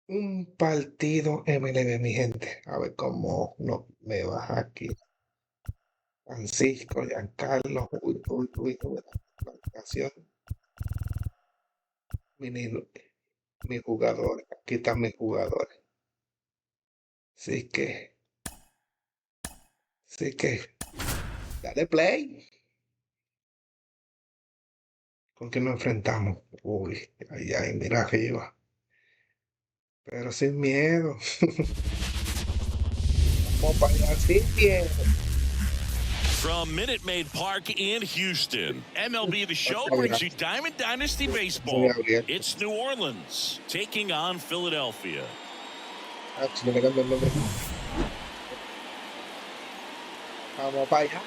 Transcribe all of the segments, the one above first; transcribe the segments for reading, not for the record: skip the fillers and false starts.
Un partido MLB, mi gente. A ver cómo no me baja aquí. Francisco, Giancarlo. Uy, uy, uy, uy, la aplicación. Mi, ni- mi jugador. Aquí están mis jugadores. Así que, así que, dale play. ¿Con quién nos enfrentamos? Uy, ay, ay, mira arriba. Pero sin miedo. Vamos para allá sin miedo. From Minute Maid Park in Houston, MLB The Show brings you Diamond Dynasty Baseball. It's New Orleans taking on Philadelphia. Ah, si le cambio el nombre. Vamos para allá.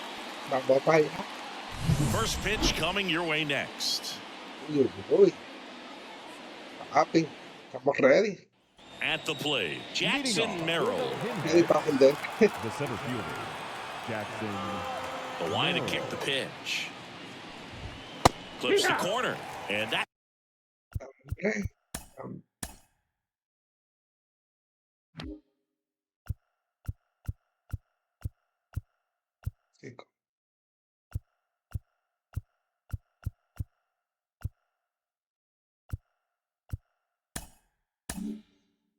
Vamos para allá. First pitch coming your way next. Uy, uy, uy. Papi, estamos ready. At the plate, Jackson Merrill. Ready para perder. The center fielder, Jackson. The line to kick the pitch. Clips the corner. And that. Cinco.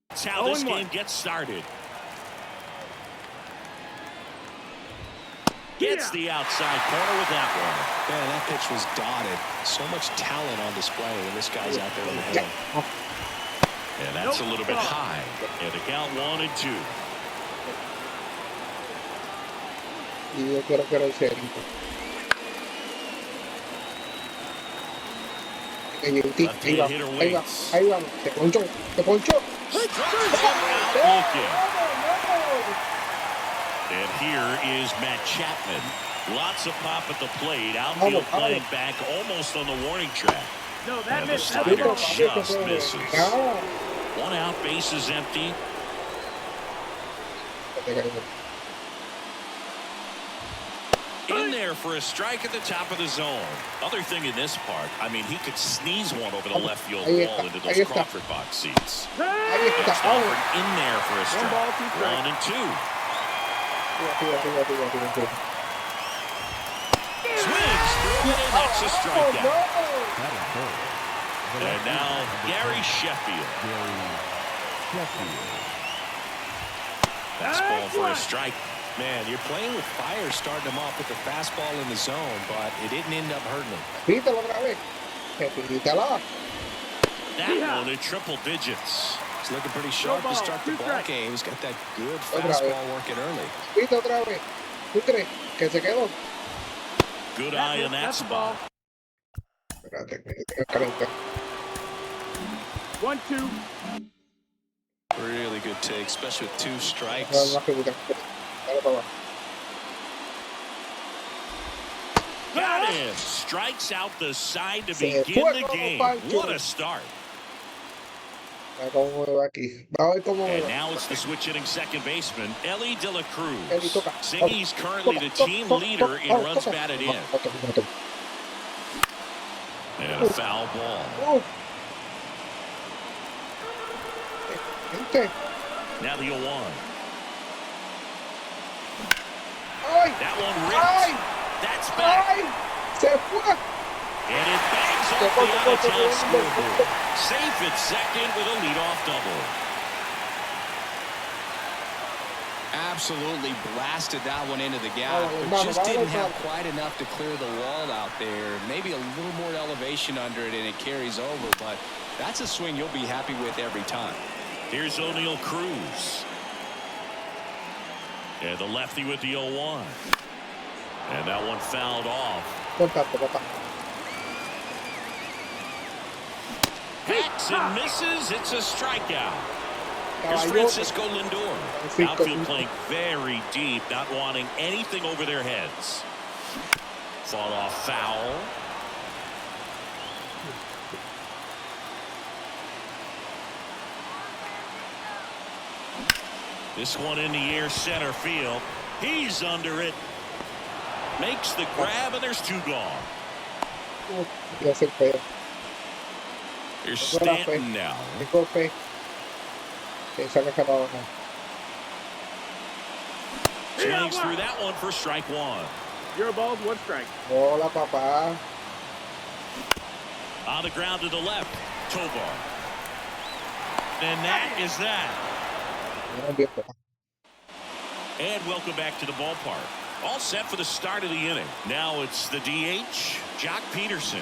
That's how this game gets started. Gets the outside corner with that one. Man, that pitch was dotted. So much talent on display when this guy's out there on the hill. And that's a little bit high. And the count 1-2. Y yo quiero que era el cerito. Ahí va, ahí va, ahí va. Te ponchó, te ponchó. And here is Matt Chapman. Lots of pop at the plate. Outfield playing back almost on the warning track. No, that And the missed. slider just misses. One out, base is empty. In there for a strike at the top of the zone. Other thing in this part, I mean, he could sneeze one over the left field wall into those Crawford box seats. It's offered in there for a strike. 1-2. Swings through it, and that's a strikeout. And now Gary Sheffield. Fastball for a strike. Man, you're playing with fire, starting him off with the fastball in the zone, but it didn't end up hurting him. That one in triple digits. He's looking pretty sharp to start the ball game. He's got that good fastball working early. Good eye in that spot. 1-2. Really good take, especially with 2 strikes. Got him. Strikes out the side to begin the game. What a start. And now it's the switch hitting second baseman, Elly De La Cruz. Siggy's currently the team leader in runs batted in. And a foul ball. Now the 0-1. That one ripped. That's back. And it bangs off the out-of-town scoreboard. Safe at second with a leadoff double. Absolutely blasted that one into the gap, but just didn't have quite enough to clear the wall out there. Maybe a little more elevation under it and it carries over, but that's a swing you'll be happy with every time. Here's O'Neal Cruz. And the lefty with the 0-1. And that one fouled off. Hacks and misses. It's a strikeout. Here's Francisco Lindor. Outfield playing very deep, not wanting anything over their heads. Fought off foul. This one in the air center field. He's under it. Makes the grab, and there's 2 gone. Here's Stanton now. Swings through that one for strike one. 0 balls, 1 strike. Hola, papá. On the ground to the left, Tovar. And that is that. And welcome back to the ballpark. All set for the start of the inning. Now it's the DH, Jock Peterson.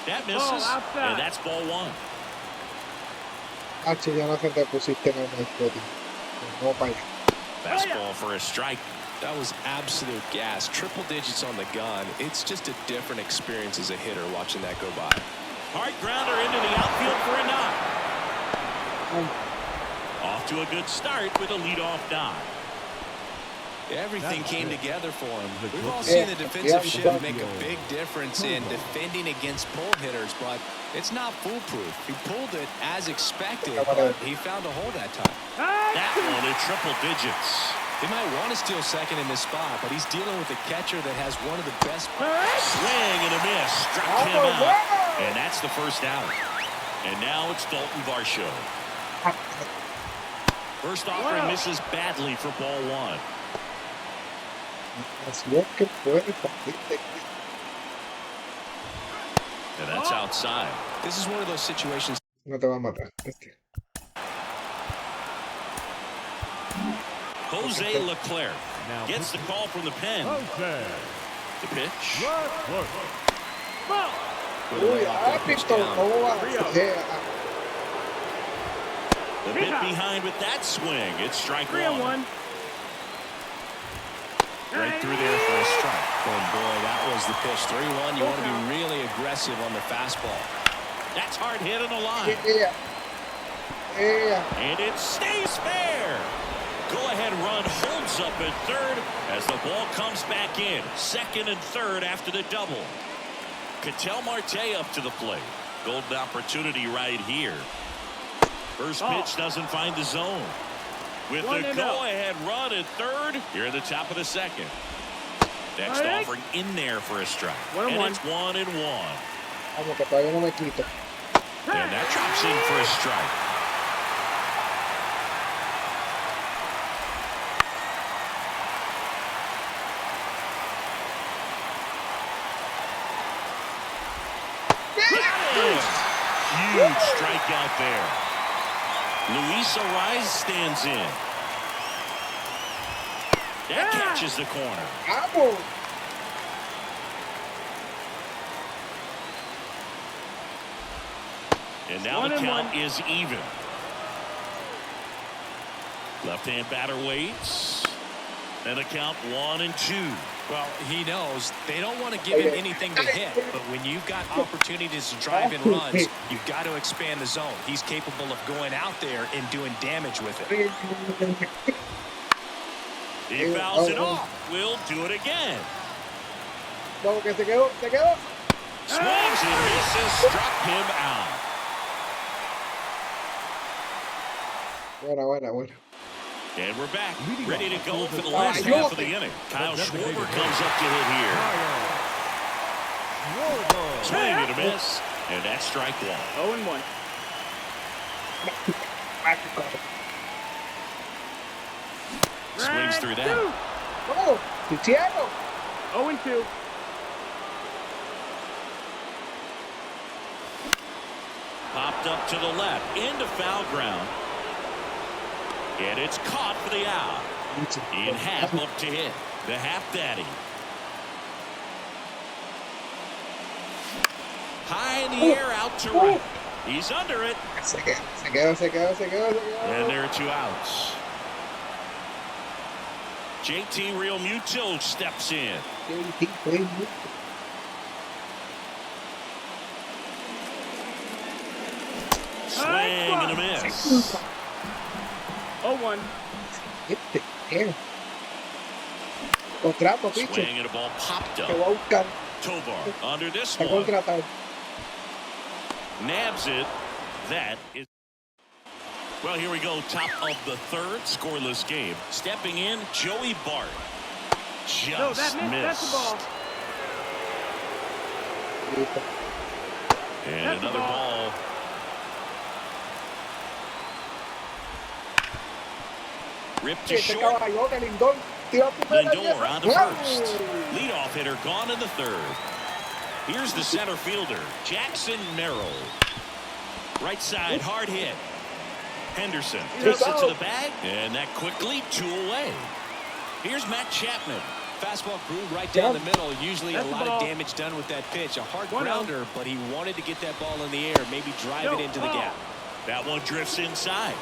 That misses, and that's ball 1. Ya no se te pusiste en el medio. No para allá. Fastball for a strike. That was absolute gas. Triple digits on the gun. It's just a different experience as a hitter watching that go by. Hard grounder into the outfield for a knock. Off to a good start with a leadoff knock. Everything came together for him. We've all seen the defensive shift make a big difference in defending against pull hitters, but it's not foolproof. He pulled it as expected, but he found a hole that time. That one in triple digits. They might want to steal second in this spot, but he's dealing with a catcher that has one of the best. Swing and a miss. Struck him out. And that's the first out. And now it's Dalton Varsho. First offering misses badly for ball 1. And that's outside. This is one of those situations. No te va a matar. Jose Leclerc gets the call from the pen. Jose. The pitch. A bit behind with that swing. It's strike 1. Right through there for a strike. Oh boy, that was the pitch. 3-1. You want to be really aggressive on the fastball. That's hard hit on the line. And it stays fair. Go-ahead run holds up at third as the ball comes back in. Second and third after the double. Ketel Marte up to the plate. Golden opportunity right here. First pitch doesn't find the zone. With the go-ahead run at third, you're in the top of the second. Next offering in there for a strike. And it's 1-1. And that drops in for a strike. Huge strikeout there. Luis Arraez stands in. That catches the corner. And now the count is even. Left-hand batter waits. And the count 1-2. Well, he knows they don't want to give him anything to hit, but when you've got opportunities to drive in runs, you've got to expand the zone. He's capable of going out there and doing damage with it. He fouls it off. We'll do it again. Swings and misses, struck him out. Buena. And we're back, ready to go for the last half of the inning. Kyle Schwarber comes up to hit here. Swing and a miss, and that's strike 1. 0-1. Swings through that. 0-2. Popped up to the left, into foul ground. And it's caught for the out. Ian Happ up to hit. The Happ Daddy. High in the air, out to right. He's under it. Se quedó. And there are 2 outs. JT Realmuto steps in. Swing and a miss. 0-1. Contrato, Swing and a ball popped up. Tovar under this one. Nabs it. That is. Well, here we go. Top of the third. Scoreless game. Stepping in, Joey Bart. Just missed. That's the ball. And another ball. Ripped to short. Lindor on the first. Leadoff hitter gone in the third. Here's the center fielder, Jackson Merrill. Right side, hard hit. Henderson takes it to the bag, and that quickly 2 away. Here's Matt Chapman. Fastball grew right down the middle. Usually a lot of damage done with that pitch. A hard grounder, but he wanted to get that ball in the air, maybe drive it into the gap. That one drifts inside.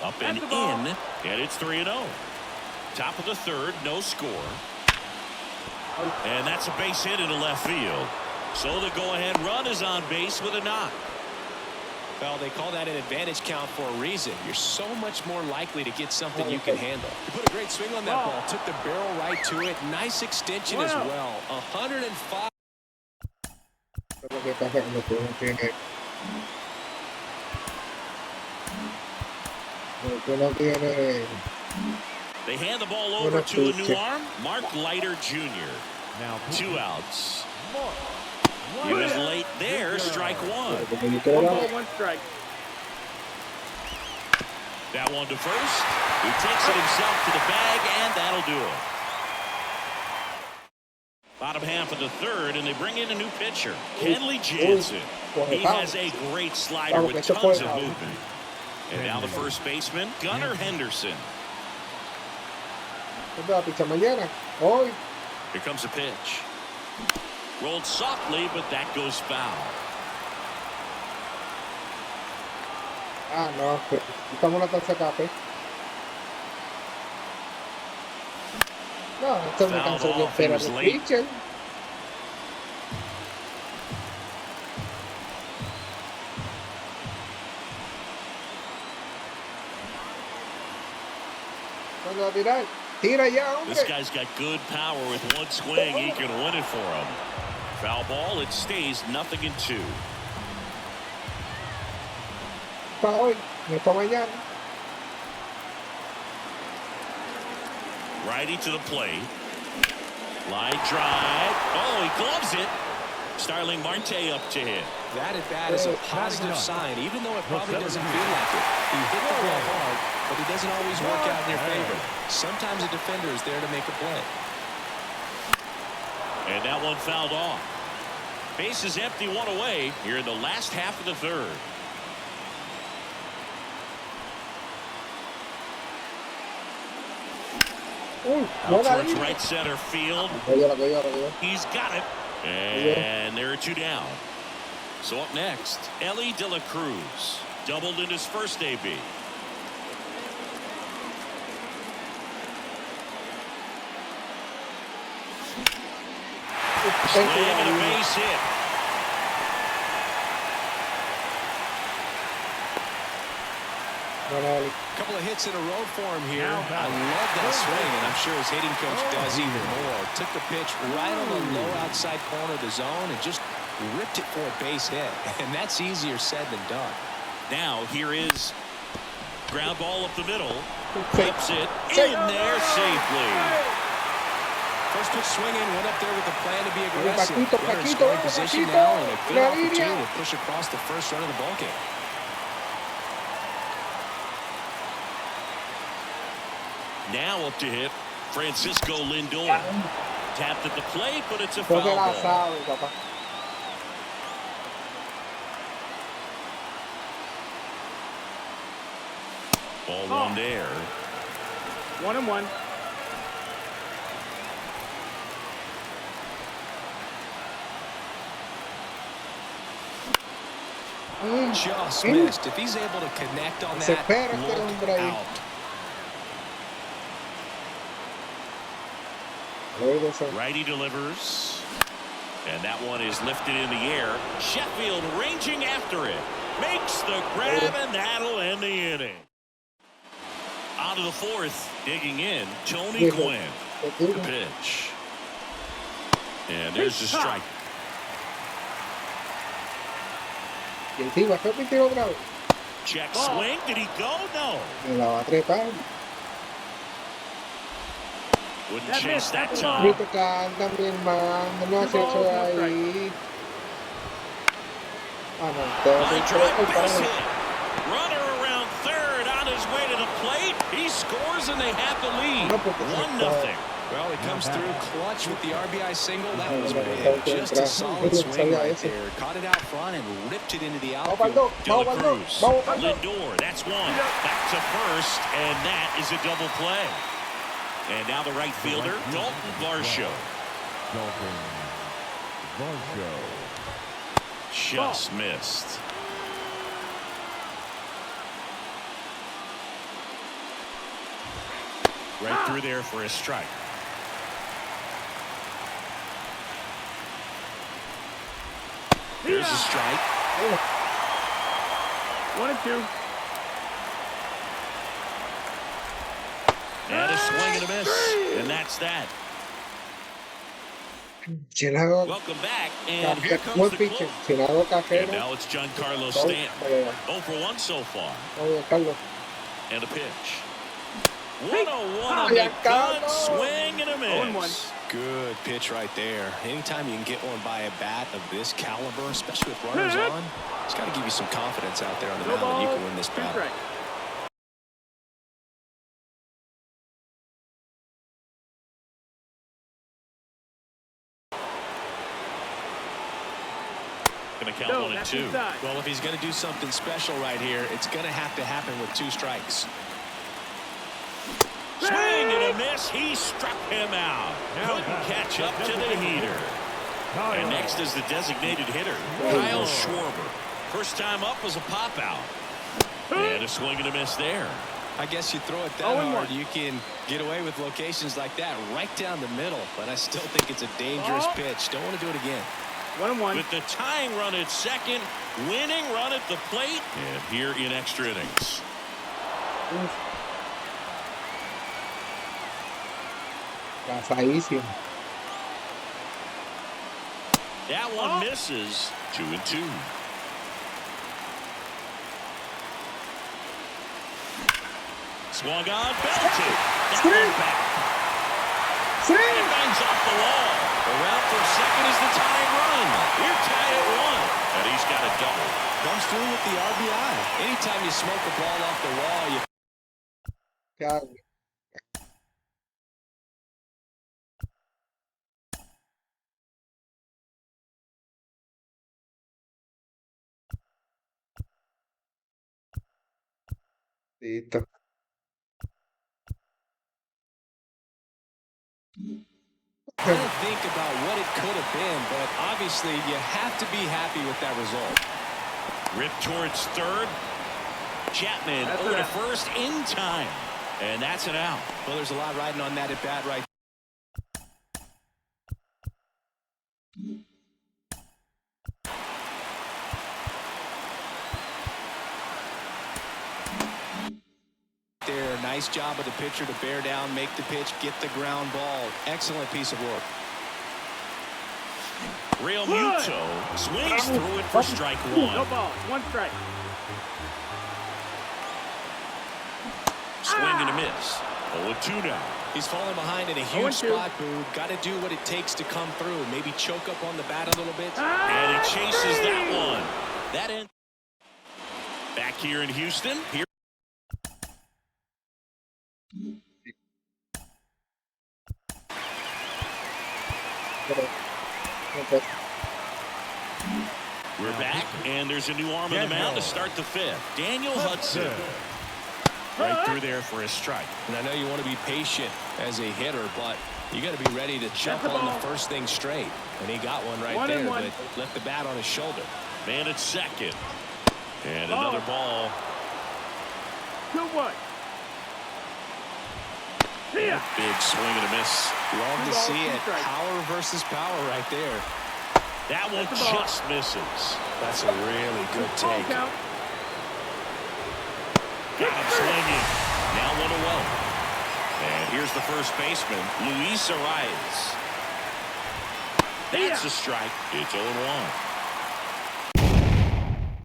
Up and in, and it's 3-0. Top of the third, no score. And that's a base hit into left field. So the go-ahead run is on base with a knock. Well, they call that an advantage count for a reason. You're so much more likely to get something you can handle. He put a great swing on that ball. Took the barrel right to it. Nice extension as well. 105. They hand the ball over to a new arm, Mark Leiter Jr. Now 2 outs. He was late there, strike 1. 1 ball, 1 strike. That one to first. He takes it himself to the bag, and that'll do it. Bottom half of the third, and they bring in a new pitcher, Kenley Jansen. He has a great slider with tons of movement. And now the first baseman, Gunnar Henderson. Here comes a pitch. Rolled softly, but that goes foul. No, estamos en la tercera capa. No, esto me cansó de esperar el pitcher. ¿Cuándo va a tirar? Tira ya, hombre. This guy's got good power with one swing. He can win it for him. Foul ball. It stays 0-2. Para hoy, no para mañana. Righty to the plate. Line drive. Oh, he gloves it. Starling Marte up to hit. That at bat is a positive sign, even though it probably doesn't feel like it. He hit the ball hard, but he doesn't always work out in your favor. Sometimes a defender is there to make a play. And that one fouled off. Base is empty, 1 away here in the last half of the third. Out towards right center field. He's got it. And there are 2 down. So up next, Elly De La Cruz. Doubled in his first AB. Swing and a base hit. A couple of hits in a row for him here. I love that swing, and I'm sure his hitting coach does even more. Took the pitch right on the low outside corner of the zone and just ripped it for a base hit. And that's easier said than done. Now here is ground ball up the middle. Clips it in there safely. First pitch swinging, went up there with a plan to be aggressive. Runner in scoring position now, and a good opportunity to push across the first run of the ball game. Now up to hit, Francisco Lindor. Tapped at the plate, but it's a foul ball. Ball 1 there. 1-1. Just missed. If he's able to connect on that, look out. Righty delivers. And that one is lifted in the air. Sheffield ranging after it. Makes the grab, and that'll end the inning. On to the fourth. Digging in, Tony Gwynn. The pitch. And there's the strike. Check swing. Did he go? No. Wouldn't chase that time. Line drive, base hit. Runner around third He scores and they have the lead. 1-0. Well, he comes through clutch with the RBI single. That was big. Just a solid swing right there. Caught it out front and ripped it into the outfield. De La Cruz. Lindor, that's one. Back to first, and that is a double play. And now the right fielder, Dalton Varsho. Dalton Varsho. Just missed. Right through there for a strike. There's a strike. 1-2. And a swing and a miss. And that's that. Welcome back. And here comes the close. And now it's Giancarlo Stanton. 0 for 1 so far. And a pitch. 1-0-1 on the gun. Swing and a miss. Good pitch right there. Anytime you can get one by a bat of this caliber, especially with runners on, it's got to give you some confidence out there on the mound that you can win this battle. Going to count 1-2. Well, if he's going to do something special right here, it's going to have to happen with 2 strikes. Swing and a miss. He struck him out. Couldn't catch up to the heater. And next is the designated hitter, Kyle Schwarber. First time up was a pop out. And a swing and a miss there. I guess you throw it that hard, you can get away with locations like that right down the middle. But I still think it's a dangerous pitch. Don't want to do it again. 1-1. With the tying run at second, winning run at the plate, and here in extra innings. That one misses. 2-2. Swung on, belted. That one back. And it bangs off the wall. Around from second is the tying run. We're tied at 1. And he's got a double. Comes through with the RBI. Anytime you smoke a ball off the wall, you... Listo. I don't think about what it could have been, but obviously you have to be happy with that result. Ripped towards third. Chapman over to first in time. And that's an out. Well, there's a lot riding on that at bat right. There, nice job of the pitcher to bear down, make the pitch, get the ground ball. Excellent piece of work. Real Muto swings through it for strike 1. No ball. 1 strike. Swing and a miss. 0-2 now. He's falling behind in a huge spot, Boo. Got to do what it takes to come through. Maybe choke up on the bat a little bit. And he chases that one. That ends. Back here in Houston. Here. We're back, and there's a new arm on the mound to start the 5th. Daniel Hudson. Right through there for a strike. And I know you want to be patient as a hitter, but you got to be ready to jump on the first thing straight. And he got one right there, but left the bat on his shoulder. Man at second. And another ball. 2-1. Big swing and a miss. Love to see it. Power versus power right there. That one just misses. That's a really good take. Got him swinging. Now 1 away. And here's the first baseman, Luis Arias. That's a strike. It's 0-1.